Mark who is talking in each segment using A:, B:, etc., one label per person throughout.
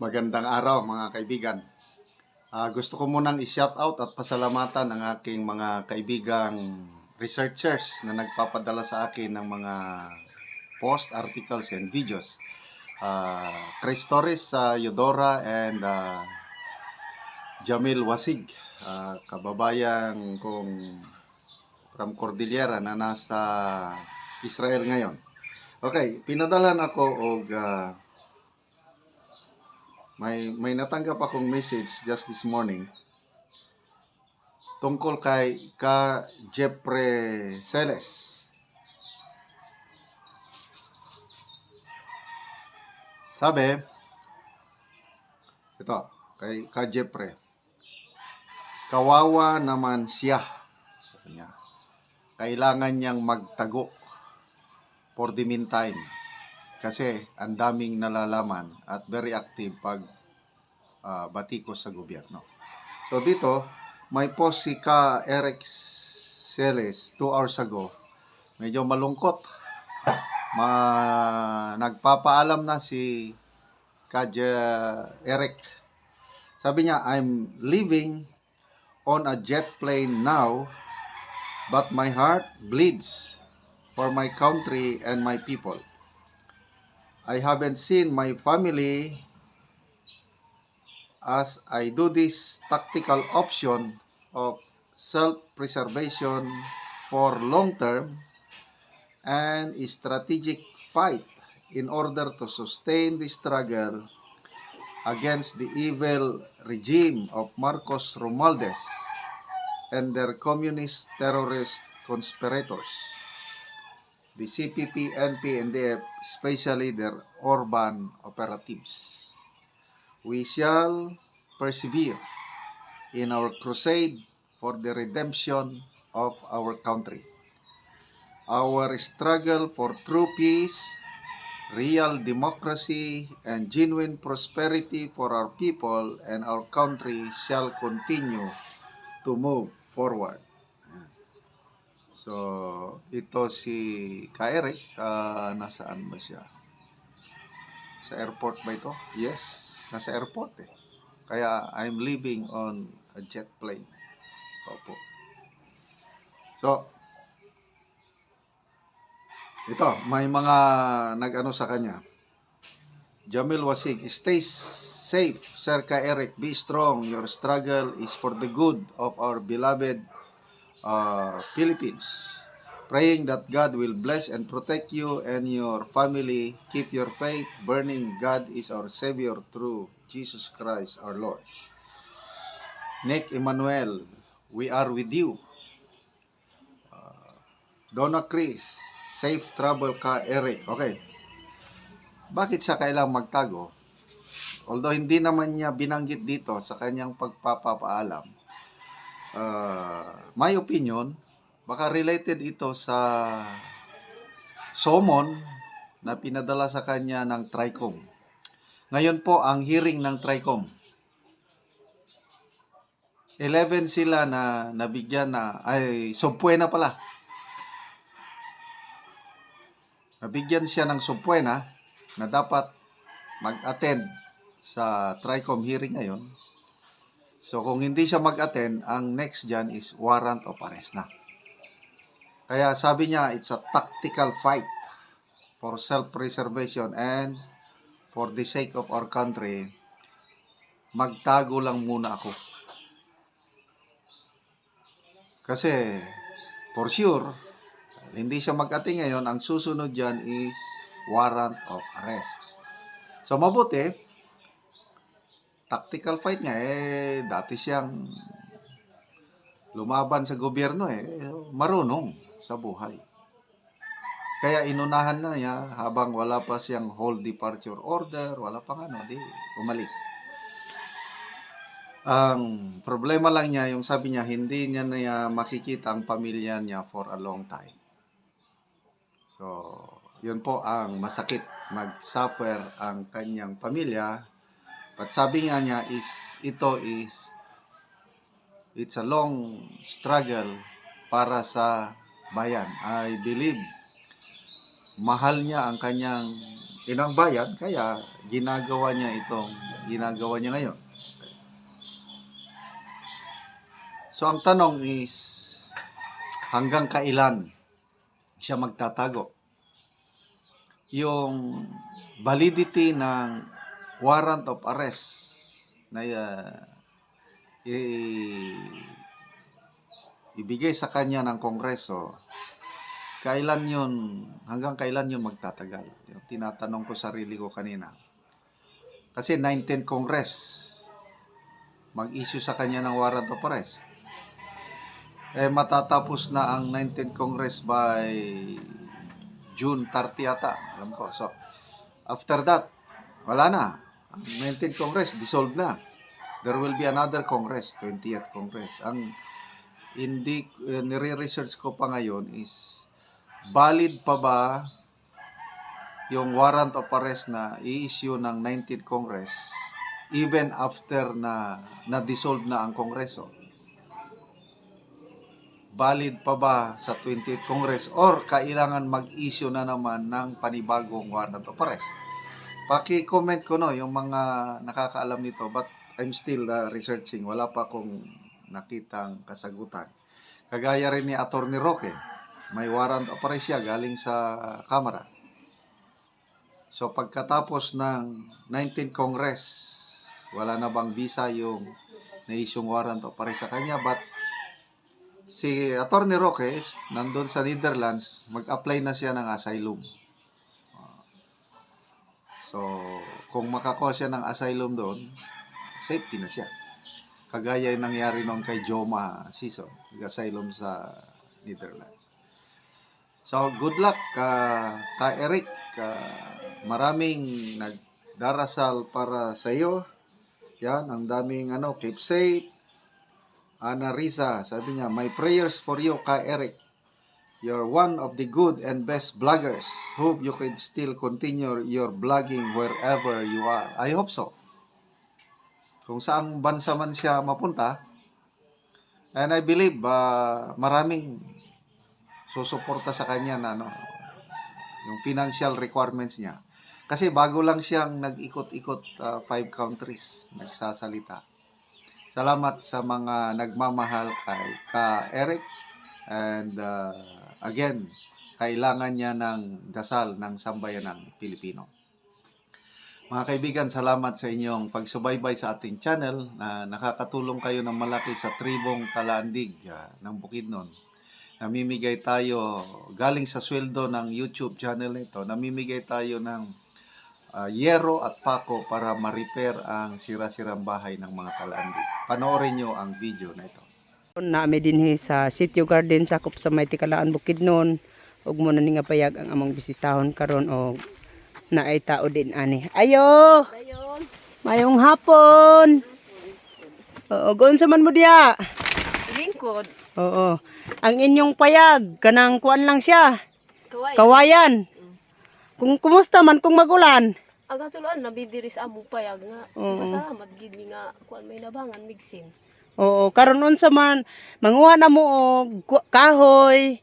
A: Magandang araw mga kaibigan. Gusto ko munang i-shout out at pasalamatan ang aking mga kaibigang researchers na nagpapadala sa akin ng mga post, articles, and videos. Chris Torres, Eudora, and Jamil Wasig, kababayan kong from Cordillera na nasa Israel ngayon. Okay, pinadalan ako og may natanggap akong message just this morning tungkol kay Jeffrey Celes. Sabi, ito, kay Jeffrey, kawawa naman siya. Kailangan niyang magtago for the meantime. Kasi ang daming nalalaman at very active pag batikos sa gobyerno. So dito, may post si Eric Celes 2 hours ago. Medyo malungkot. Nagpapaalam na si Eric. Sabi niya, I'm living on a jet plane now, but my heart bleeds for my country and my people. I haven't seen my family as I do this tactical option of self-preservation for long-term and a strategic fight in order to sustain the struggle against the evil regime of Marcos Romualdez and their communist terrorist conspirators, the CPP, NP, and NDF, especially their urban operatives. We shall persevere in our crusade for the redemption of our country. Our struggle for true peace, real democracy, and genuine prosperity for our people and our country shall continue to move forward. So, ito si Eric, nasaan ba siya? Sa airport ba ito? Yes, nasa airport eh. Kaya I'm living on a jet plane. Opo. So, ito, may mga nag-ano sa kanya. Jamil Wasig, stay safe, Sir Eric. Be strong. Your struggle is for the good of our beloved Philippines. Praying that God will bless and protect you and your family. Keep your faith burning. God is our Savior through Jesus Christ our Lord. Nick Emmanuel, we are with you. Donna Chris, safe travel Eric. Okay. Bakit siya kailangang magtago? Although hindi naman niya binanggit dito sa kanyang pagpapaalam, my opinion, baka related ito sa summon na pinadala sa kanya ng TRICOM. Ngayon po ang hearing ng TRICOM. 11 sila na nabigyan na, subpuena pala. Nabigyan siya ng subpuena na dapat mag-attend sa TRICOM hearing ngayon. So, kung hindi siya mag-attend, ang next dyan is warrant of arrest na. Kaya sabi niya, it's a tactical fight for self-preservation and for the sake of our country. Magtago lang muna ako. Kasi, for sure, hindi siya mag-attend ngayon, ang susunod dyan is warrant of arrest. So, mabuti, tactical fight nga, dati siyang lumaban sa gobyerno, marunong sa buhay. Kaya inunahan na niya habang wala pa siyang hold departure order, wala pang umalis. Ang problema lang niya, yung sabi niya, hindi niya makikita ang pamilya niya for a long time. So, yun po ang masakit, mag-suffer ang kanyang pamilya. But sabi nga niya it's a long struggle para sa bayan. I believe mahal niya ang kanyang inang bayan, kaya ginagawa niya ngayon. So ang tanong is, hanggang kailan siya magtatago? Yung validity ng warrant of arrest na ibigay sa kanya ng Kongreso, hanggang kailan yun magtatagal? Yung tinatanong ko sarili ko kanina. Kasi 19th Congress mag-issue sa kanya ng warrant of arrest. Matatapos na ang 19th Congress by June 30 yata, alam ko. So, after that, wala na. Ang 19th Congress, dissolved na. There will be another Congress, 20th Congress. Ang nire-research ko pa ngayon is, valid pa ba yung warrant of arrest na i-issue ng 19th Congress even after na-dissolve na ang Kongreso? Valid pa ba sa 20th Congress or kailangan mag-issue na naman ng panibagong warrant of arrest? Paki-comment ko yung mga nakakaalam nito, but I'm still researching. Wala pa akong nakitang kasagutan. Kagaya rin ni Attorney Roque, may warrant of arrest siya galing sa Kamara. So pagkatapos ng 19th Congress, wala na bang visa yung na-issue warrant of arrest sa kanya, but si Attorney Roque, nandun sa Netherlands, mag-apply na siya ng asylum. So, kung makakuha siya ng asylum doon, safety na siya. Kagaya yung nangyari nung kay Joma Sison, nag-asylum sa Netherlands. So, good luck ka Eric. Maraming nagdarasal para sa iyo. Yan, ang daming keep safe. Ana Risa, sabi niya, my prayers for you, ka Eric. You're one of the good and best vloggers. Hope you can still continue your vlogging wherever you are. I hope so. Kung saang bansa man siya mapunta, and I believe maraming susuporta sa kanya na yung financial requirements niya. Kasi bago lang siyang nag-ikot-ikot 5 countries, nagsasalita. Salamat sa mga nagmamahal kay ka Eric, and again, kailangan niya ng dasal ng sambayanang Pilipino. Mga kaibigan, salamat sa inyong pagsubaybay sa ating channel na nakakatulong kayo ng malaki sa tribong Talaandig ng Bukidnon. Namimigay tayo, galing sa sweldo ng YouTube channel nito, namimigay tayo ng yero at pako para ma-repair ang sira-sirang bahay ng mga Talaandig. Panoorin nyo ang video na ito.
B: Naami dinhi sa Sitio Garden sakop sa may Tikalaan Bukidnon, ug mo na ni nga payag ang among bisitahon karon og naay tao din ani. Ayo. Mayong hapon. Oo, unsa man mo diya?
C: Lingkod.
B: Oo. Ang inyong payag kanang kuan lang siya. Kawayan. Kung kumusta man kung magulan?
C: Aga tuluan nabidiri sa among payag nga. Pasalamat gid mi nga kuan may nabangan migsin.
B: Oo, karon unsa man manguha na mo og kahoy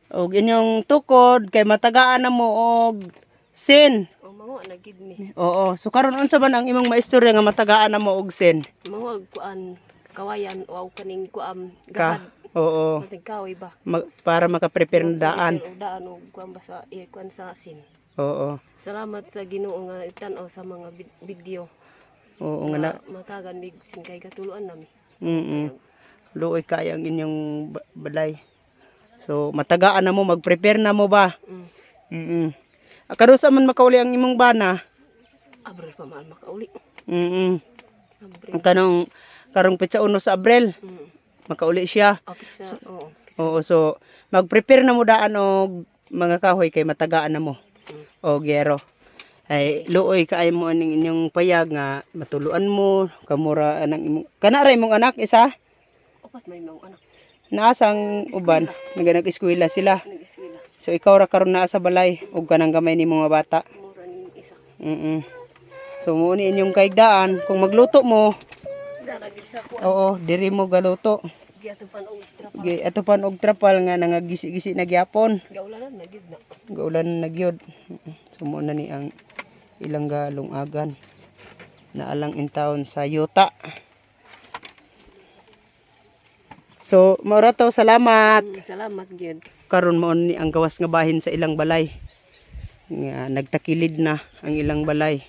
B: og inyong tukod kay matagaan na mo og sin.
C: O manguha na gid mi.
B: Oo, so karon unsa man ang imong maistorya nga matagaan na mo og sin?
C: Manguha kuan kawayan o kaning kuam gahad.
B: Oo.
C: Kaning kahoy ba.
B: Para makaprepare ng daan.
C: O daan og kuan ba sa kuan sa sin.
B: Oo.
C: Salamat sa Ginoo nga tan-aw sa mga video.
B: Oo nga na.
C: Matagan migsin kay katuluan nami.
B: Luoy kaya ang inyong balay. So matagaan na mo, mag-prepare na mo ba? Karon sa man makauli ang imong bana?
C: Abril pa man makauli.
B: Ang karong pitsa uno sa Abril. Makauli siya.
C: Pizza,
B: Oo, so mag-prepare na mo daan og mga kahoy kay matagaan na mo. O gero. Ay luoy kaayo mo aning inyong payag nga matuluan mo kamura anang imong kana ra imong anak isa?
C: Opat may mga anak.
B: Naasang uban, nag-eskwela sila.
C: Nag-eskwela.
B: So ikaw ra karon naa sa balay ug kanang gamay ni mga bata.
C: Mura ning isa.
B: So mo ni inyong kaigdaan kung magluto mo.
C: Dalagid sa kuan.
B: Oo, diri mo galuto.
C: Giatupan og trapal.
B: Atupan og trapal nga nangagisi-gisi na gyapon.
C: Gaulanan na gid na.
B: Gaulan na gyud. So mo na ni ang ilang galungagan na alang in town sa yuta. So maura to, salamat.
C: Salamat gyud.
B: Karon mo ni ang gawas nga bahin sa ilang balay. Nga nagtakilid na ang ilang balay.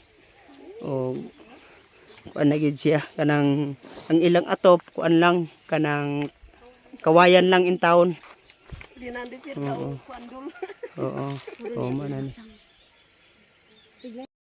B: O kuan na gyud siya kanang ang ilang atop kuan lang kanang kawayan lang in town.
C: Di na di
B: Oo.
C: kuan dul.
B: Oo. Oo man.